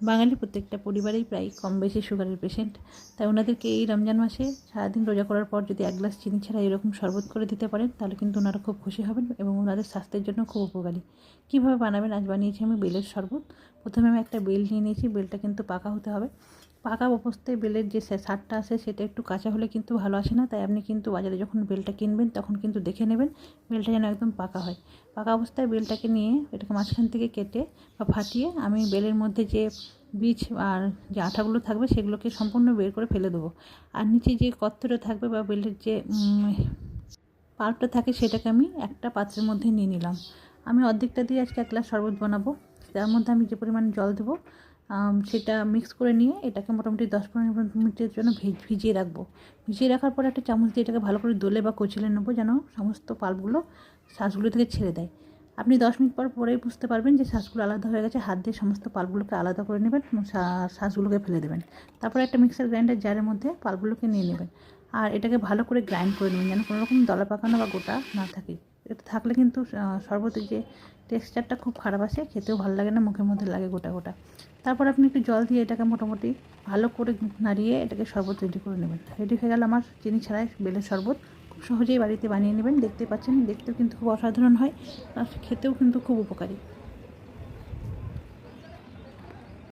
বাঙালি প্রত্যেকটা পরিবারেই প্রায় কম বেশি সুগারের পেশেন্ট, তাই ওনাদেরকে এই রমজান মাসে সারাদিন রোজা করার পর যদি 1 গ্লাস চিনি ছাড়া এরকম শরবত করে দিতে পারেন তাহলে কিন্তু ওনারা খুব খুশি হবেন এবং ওনাদের স্বাস্থ্যের জন্য খুব উপকারী। কীভাবে বানাবেন আজ বানিয়েছি আমি বেলের শরবত। প্রথমে আমি একটা বেল নিয়ে নিয়েছি, বেলটা কিন্তু পাকা হতে হবে। পাকা অবস্থায় বেলের যে স্বাদটা আসে সেটা একটু কাঁচা হলে কিন্তু ভালো আসে না, তাই আপনি কিন্তু বাজারে যখন বেলটা কিনবেন তখন কিন্তু দেখে নেবেন বেলটা যেন একদম পাকা হয়। পাকা অবস্থায় বেলটাকে নিয়ে এটাকে মাঝখান থেকে কেটে বা ফাটিয়ে আমি বেলের মধ্যে যে বীজ আর যে আঠাগুলো থাকবে সেগুলোকে সম্পূর্ণ বের করে ফেলে দেবো। আর নিচে যে কত্তটা থাকবে বা বেলের যে পাল্পটা থাকে সেটাকে আমি একটা পাত্রের মধ্যে নিয়ে নিলাম। আমি অর্ধেকটা দিয়ে আজকে 1 গ্লাস শরবত বানাবো। তার মধ্যে আমি যে পরিমাণ জল দেবো সেটা মিক্স করে নিয়ে এটাকে মোটামুটি 10-15 মিনিটের জন্য ভিজিয়ে রাখবো। ভিজিয়ে রাখার পর একটা চামচ দিয়ে এটাকে ভালো করে দোলে বা কচলে নেবো যেন সমস্ত পাল্পগুলো শ্বাসগুলো থেকে ছেড়ে দেয়। আপনি 10 মিনিট পর পরেই বুঝতে পারবেন যে শ্বাসগুলো আলাদা হয়ে গেছে। হাত দিয়ে সমস্ত পাল্পগুলোকে আলাদা করে নেবেন এবং শ্বাসগুলোকে ফেলে দেবেন। তারপর একটা মিক্সার গ্রাইন্ডার জারের মধ্যে পাল্পগুলোকে নিয়ে নেবেন আর এটাকে ভালো করে গ্রাইন্ড করে নেবেন যেন কোনো রকম দলা পাকানো বা গোটা না থাকে। এটা থাকলে কিন্তু শরবতের যে টেক্সচারটা খুব খারাপ আসে, খেতেও ভালো লাগে না, মুখের মধ্যে লাগে গোটা গোটা। তারপর আপনি একটু জল দিয়ে এটাকে মোটামুটি ভালো করে নাড়িয়ে এটাকে শরবত রেডি করে নেবেন। রেডি হয়ে গেল আমার চিনি ছাড়াই বেলের শরবত। খুব সহজেই বাড়িতে বানিয়ে নেবেন। দেখতে পাচ্ছেন, দেখতেও কিন্তু খুব অসাধারণ হয় আর খেতেও কিন্তু খুব উপকারী।